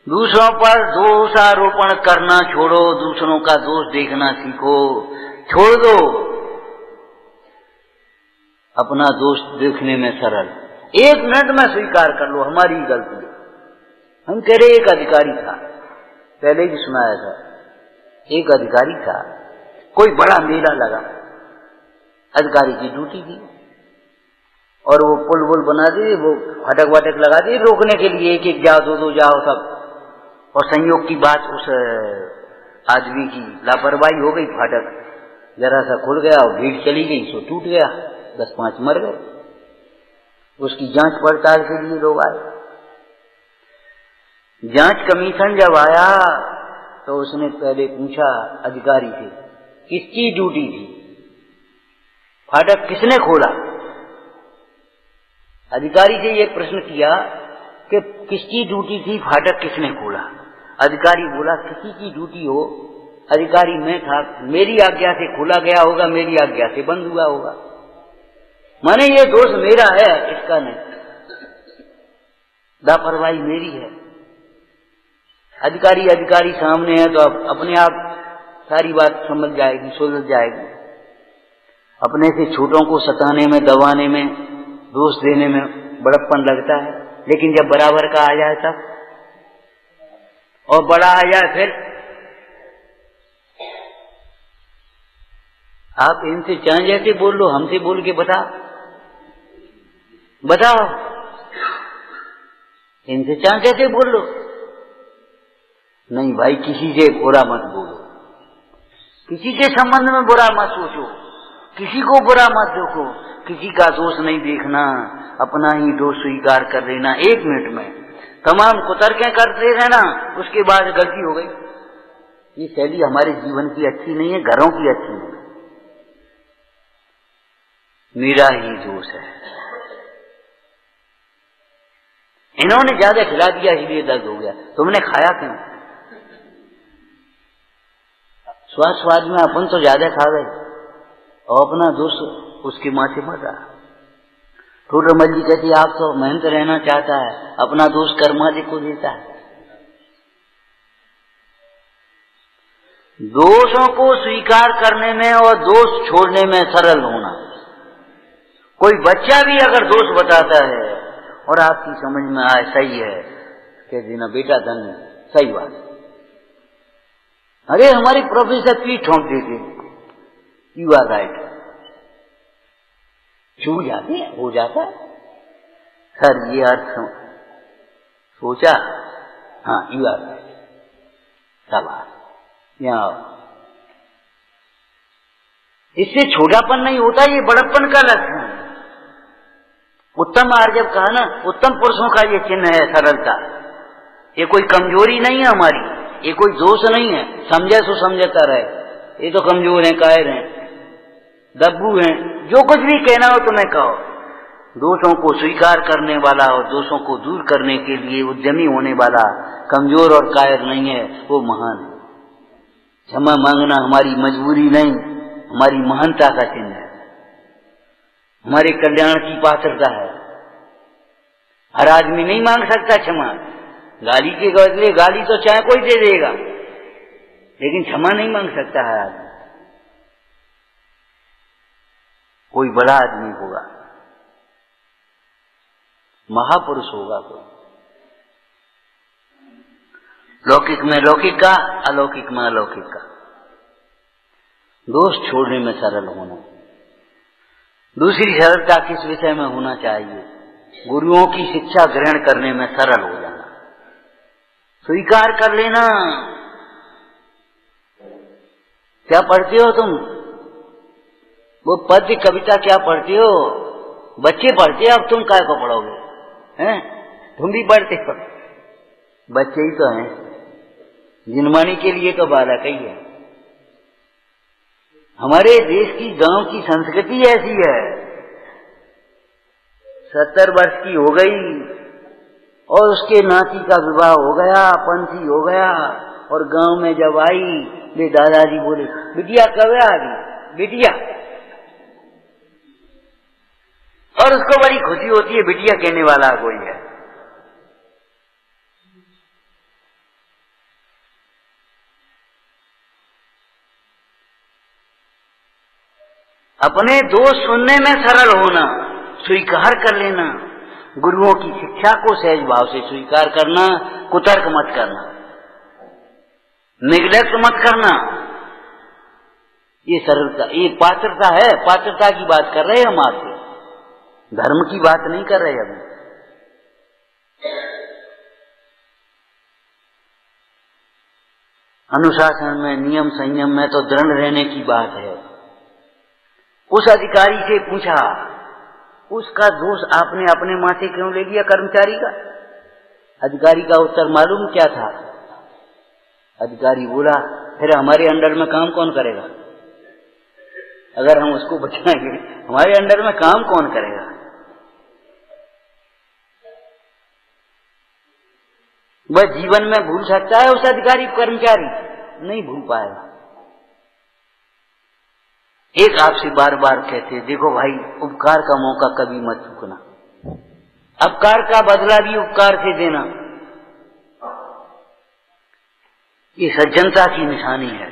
दूसरों पर दोषारोपण करना छोड़ो, दूसरों का दोष देखना सीखो। छोड़ दो अपना दोष देखने में सरल। 1 मिनट में स्वीकार कर लो हमारी गलती है। हम कह रहे एक अधिकारी था, पहले भी सुनाया था, एक अधिकारी था, कोई बड़ा मेला लगा, अधिकारी की ड्यूटी थी और वो पुल वुल बना दिए, वो फाटक वाटक लगा दिए रोकने के लिए, एक एक जाओ, दो जाओ सब। और संयोग की बात उस आदमी की लापरवाही हो गई, फाटक जरा सा खुल गया और भीड़ चली गई, सो टूट गया, 10-5 मर गए। उसकी जांच पड़ताल के लिए लोग आए। जांच कमीशन जब आया तो उसने पहले पूछा अधिकारी से किसकी ड्यूटी थी, फाटक किसने खोला। अधिकारी से ये प्रश्न किया कि किसकी ड्यूटी थी, फाटक किसने खोला। अधिकारी बोला किसी की ड्यूटी हो, अधिकारी मैं था, मेरी आज्ञा से खोला गया होगा, मेरी आज्ञा से बंद हुआ होगा, माने ये दोष मेरा है, इसका नहीं, लापरवाही मेरी है। अधिकारी सामने है तो अब अपने आप सारी बात समझ जाएगी, सुलझ जाएगी। अपने से छोटों को सताने में, दबाने में, दोष देने में बड़प्पन लगता है, लेकिन जब बराबर का आ जाए तब, और बड़ा आ जाए फिर आप इनसे चाहे जैसे बोल लो, हमसे बोल के बताओ, इनसे चाहे जैसे बोल लो। नहीं भाई, किसी से बुरा मत बोलो, किसी के संबंध में बुरा मत सोचो, किसी को बुरा मत देखो, किसी का दोष नहीं देखना, अपना ही दोष स्वीकार कर लेना। 1 मिनट में तमाम कुतर्कें करते रहना, उसके बाद गलती हो गई। ये शैली हमारे जीवन की अच्छी नहीं है, घरों की अच्छी नहीं। मेरा ही दोष है, इन्होंने ज्यादा खिला दिया इसलिए दर्द हो गया, तुमने खाया क्यों। स्वाद में अपन तो ज्यादा खा गए और अपना दोष उसके माथे मरा। रमल जी कहती आप तो मेहनत रहना चाहता है, अपना दोष कर्मादि को देता है। दोषों को स्वीकार करने में और दोष छोड़ने में सरल होना। कोई बच्चा भी अगर दोष बताता है और आपकी समझ में आए सही है, कह देना बेटा धन्य, सही बात। अरे हमारी प्रोफेसर पीठ ठोंक देते, यू आर राइट, छू जाते हैं, हो जाता है सर, ये अर्थ सोचा, हाँ यू आर राइट, शाबाश, यहाँ इससे छोटापन नहीं होता, ये बड़प्पन का लक्षण है। उत्तम आर्जव कहा ना, उत्तम पुरुषों का ये चिन्ह है सरलता। ये कोई कमजोरी नहीं है हमारी, ये कोई दोष नहीं है, समझे सो समझता रहे, ये तो कमजोर हैं, कायर हैं, दब्बू हैं, जो कुछ भी कहना हो तुम्हें कहो। दोषों को स्वीकार करने वाला और दोषों को दूर करने के लिए उद्यमी होने वाला कमजोर और कायर नहीं है, वो महान है। क्षमा मांगना हमारी मजबूरी नहीं, हमारी महानता का चिन्ह है, हमारे कल्याण की पात्रता है। हर आदमी नहीं मांग सकता क्षमा, गाली के बदले गाली तो चाहे कोई दे देगा, लेकिन क्षमा नहीं मांग सकता है आदमी। कोई बड़ा आदमी होगा, महापुरुष होगा कोई, लौकिक में लौकिक का, अलौकिक में अलौकिक का। दोष छोड़ने में सरल होना। दूसरी सरलता किस विषय में होना चाहिए? गुरुओं की शिक्षा ग्रहण करने में सरल हो जाना, स्वीकार कर लेना। क्या पढ़ते हो तुम? वो पद्य कविता क्या पढ़ते हो? बच्चे पढ़ते हो, अब तुम काय को पढ़ोगे? हैं? तुम भी पढ़ते हो, बच्चे ही तो हैं, जिनवानी के लिए तो बालक ही है। हमारे देश की गांव की संस्कृति ऐसी है, 70 वर्ष की हो गई और उसके नाती का विवाह हो गया, पंथी हो गया, और गांव में जब आई वे दादाजी बोले बिटिया कब आ गई, बिटिया, और उसको बड़ी खुशी होती है बिटिया कहने वाला कोई है। अपने दोष सुनने में सरल होना, स्वीकार कर लेना, गुरुओं की शिक्षा को सहज भाव से स्वीकार करना, कुतर्क मत करना, निग्लेक्ट मत करना, ये सरलता, ये पात्रता है। पात्रता की बात कर रहे हैं हम आपसे, धर्म की बात नहीं कर रहे अभी। अनुशासन में, नियम संयम में तो दृढ़ रहने की बात है। उस अधिकारी से पूछा, उसका दोष आपने अपने माथे क्यों ले लिया कर्मचारी का? अधिकारी का उत्तर मालूम क्या था? अधिकारी बोला, फिर हमारे अंडर में काम कौन करेगा? अगर हम उसको बचाएंगे, हमारे अंडर में काम कौन करेगा? वह जीवन में भूल सकता है उस अधिकारी कर्मचारी? नहीं भूल पाएगा। एक आपसे बार बार कहते, देखो भाई, उपकार का मौका कभी मत चूकना, अपकार का बदला भी उपकार से देना, ये सज्जनता की निशानी है।